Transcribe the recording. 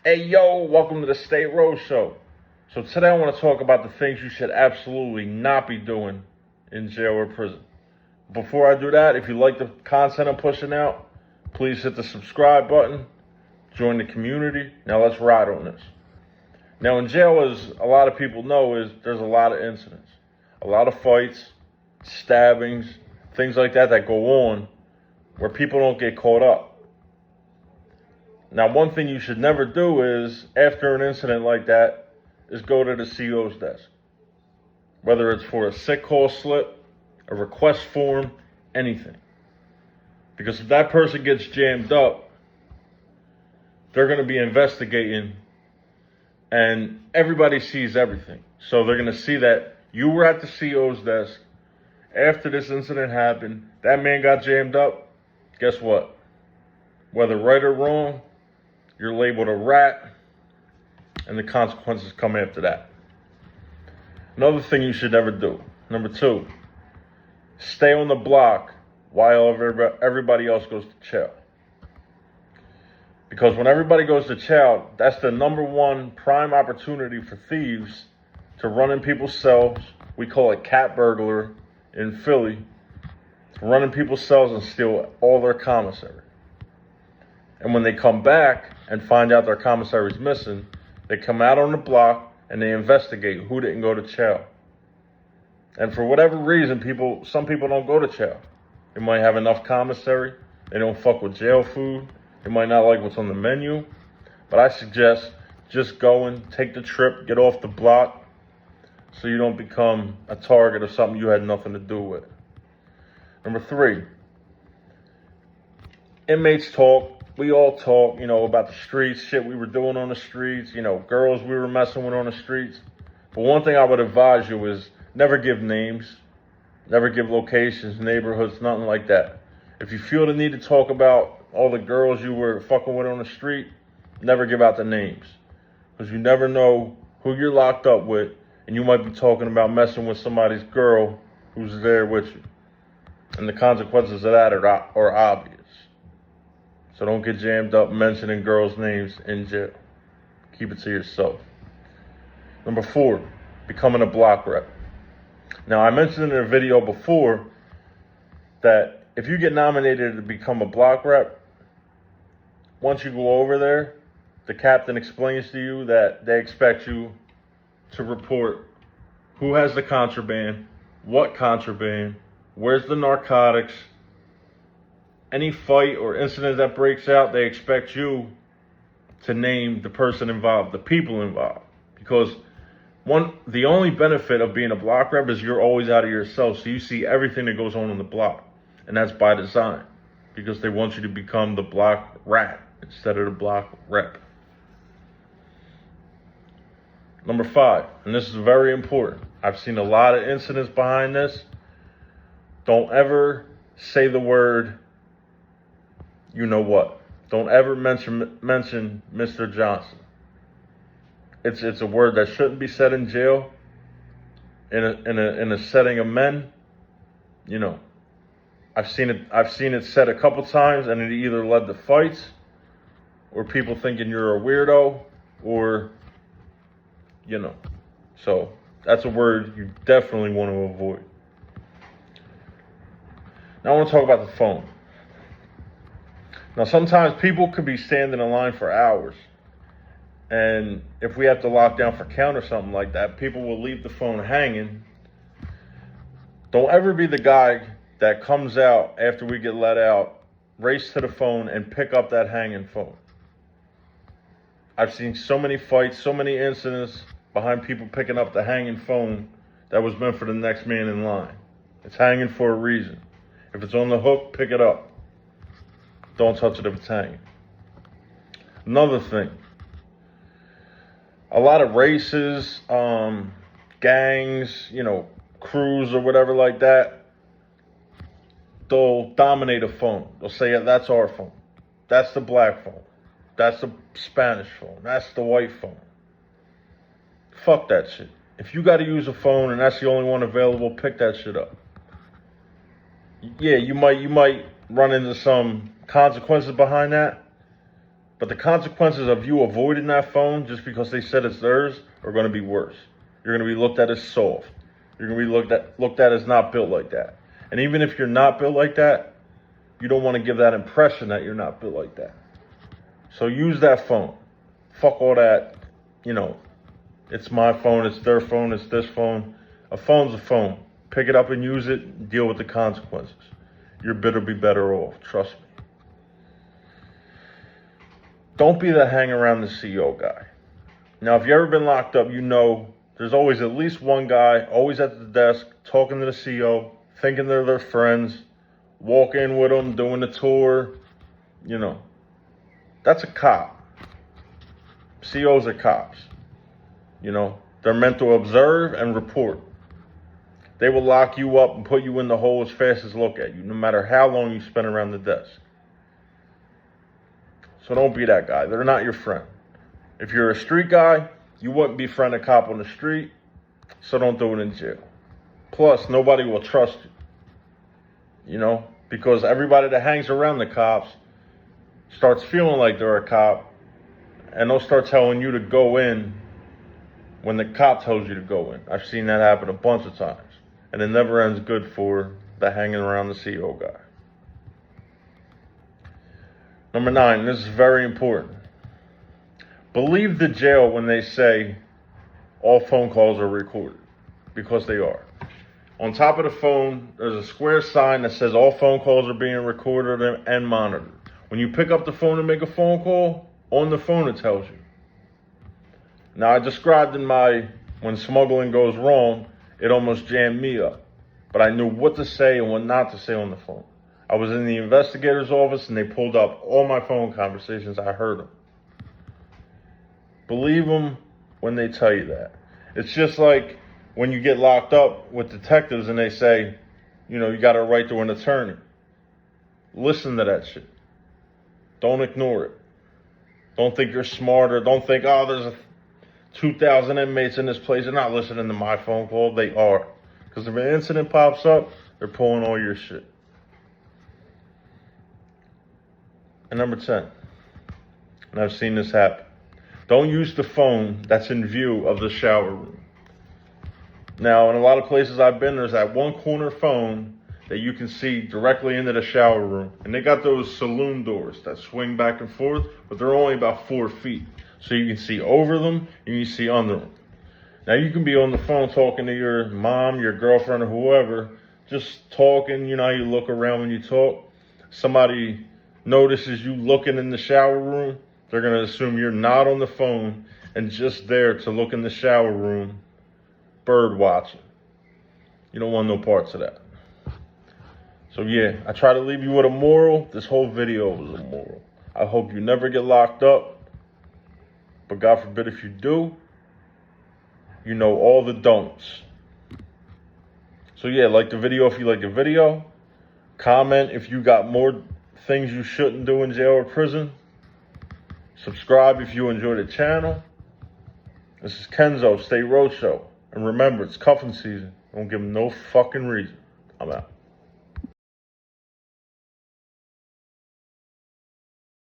Hey yo, welcome to the State Road Show. So today I want to talk about the things you should absolutely not be doing in jail or prison. Before I do that, if you like the content I'm pushing out, please hit the subscribe button, join the community. Now let's ride on this. Now in jail, as a lot of people know, there's a lot of incidents, a lot of fights, stabbings, things like that go on where people don't get caught up. Now, one thing you should never do is, after an incident like that, is go to the CO's desk. Whether it's for a sick call slip, a request form, anything. Because if that person gets jammed up, they're going to be investigating and everybody sees everything. So they're going to see that you were at the CO's desk after this incident happened, that man got jammed up. Guess what? Whether right or wrong, you're labeled a rat, and the consequences come after that. Another thing you should never do. Number 2, stay on the block while everybody else goes to jail. Because when everybody goes to jail, that's the number one prime opportunity for thieves to run in people's cells. We call it cat burglar in Philly. Run in people's cells and steal all their commissary. And when they come back and find out their commissary is missing, they come out on the block and they investigate who didn't go to jail. And for whatever reason, some people don't go to jail. They might have enough commissary. They don't fuck with jail food. They might not like what's on the menu. But I suggest just going, take the trip, get off the block so you don't become a target of something you had nothing to do with. Number 3, inmates talk. We all talk, about the streets, shit we were doing on the streets, girls we were messing with on the streets. But one thing I would advise you is never give names, never give locations, neighborhoods, nothing like that. If you feel the need to talk about all the girls you were fucking with on the street, never give out the names. Because you never know who you're locked up with, and you might be talking about messing with somebody's girl who's there with you. And the consequences of that are obvious. So don't get jammed up mentioning girls' names in jail. Keep it to yourself. Number 4, becoming a block rep. Now, I mentioned in a video before that if you get nominated to become a block rep, once you go over there, the captain explains to you that they expect you to report who has the contraband, what contraband, where's the narcotics. Any fight or incident that breaks out, they expect you to name the person involved, the people involved. Because the only benefit of being a block rep is you're always out of your cell, so you see everything that goes on the block. And that's by design, because they want you to become the block rat instead of the block rep. Number 5, and this is very important. I've seen a lot of incidents behind this. Don't ever say the word you know what. Don't ever mention Mr. Johnson. It's a word that shouldn't be said in jail. In a setting of men, I've seen it said a couple times, and it either led to fights, or people thinking you're a weirdo, or So that's a word you definitely want to avoid. Now I want to talk about the phone. Now, sometimes people could be standing in line for hours. And if we have to lock down for count or something like that, people will leave the phone hanging. Don't ever be the guy that comes out after we get let out, race to the phone, and pick up that hanging phone. I've seen so many fights, so many incidents behind people picking up the hanging phone that was meant for the next man in line. It's hanging for a reason. If it's on the hook, pick it up. Don't touch it if it's hanging. Another thing, a lot of races, gangs, crews or whatever like that, they'll dominate a phone. They'll say, yeah, that's our phone. That's the black phone. That's the Spanish phone. That's the white phone. Fuck that shit. If you got to use a phone and that's the only one available, pick that shit up. Yeah, you might run into some consequences behind that, But the consequences of you avoiding that phone just because they said it's theirs are going to be worse. You're going to be looked at as soft. You're going to be looked at as not built like that. And even if you're not built like that, you don't want to give that impression that you're not built like that. So use that phone. Fuck all that, it's my phone, it's their phone, it's this phone. A phone's a phone. Pick it up and use it, and deal with the consequences. Your bit will be better off, trust me. Don't be the hang around the CO guy. Now, if you've ever been locked up, there's always at least one guy, always at the desk, talking to the CO, thinking they're their friends, walk in with them, doing the tour. That's a cop. COs are cops. They're meant to observe and report. They will lock you up and put you in the hole as fast as look at you, no matter how long you spend around the desk. So don't be that guy. They're not your friend. If you're a street guy, you wouldn't befriend a cop on the street, so don't do it in jail. Plus, nobody will trust you, because everybody that hangs around the cops starts feeling like they're a cop, and they'll start telling you to go in when the cop tells you to go in. I've seen that happen a bunch of times, and it never ends good for the hanging around the CO guy. Number 9, this is very important. Believe the jail when they say all phone calls are recorded, because they are. On top of the phone, there's a square sign that says all phone calls are being recorded and monitored. When you pick up the phone and make a phone call, on the phone it tells you. Now, I described when smuggling goes wrong, it almost jammed me up. But I knew what to say and what not to say on the phone. I was in the investigator's office and they pulled up all my phone conversations. I heard them. Believe them when they tell you that. It's just like when you get locked up with detectives and they say, you got a right to an attorney. Listen to that shit. Don't ignore it. Don't think you're smarter. Don't think, there's 2,000 inmates in this place. They're not listening to my phone call. They are. Because if an incident pops up, they're pulling all your shit. And number 10, and I've seen this happen, don't use the phone that's in view of the shower room. Now, in a lot of places I've been, there's that one corner phone that you can see directly into the shower room. And they got those saloon doors that swing back and forth, but they're only about 4 feet. So you can see over them and you see under them. Now, you can be on the phone talking to your mom, your girlfriend, or whoever, just talking. You know how you look around when you talk? Somebody notices you looking in the shower room, they're going to assume you're not on the phone and just there to look in the shower room, bird watching. You don't want no parts of that. So yeah, I try to leave you with a moral. This whole video was a moral. I hope you never get locked up, but God forbid if you do, you know all the don'ts. So yeah, like the video if you like the video. Comment if you got more things you shouldn't do in jail or prison. Subscribe if you enjoy the channel. This is Kenzo, State Roadshow. And remember, it's cuffing season. Don't give them no fucking reason. I'm out.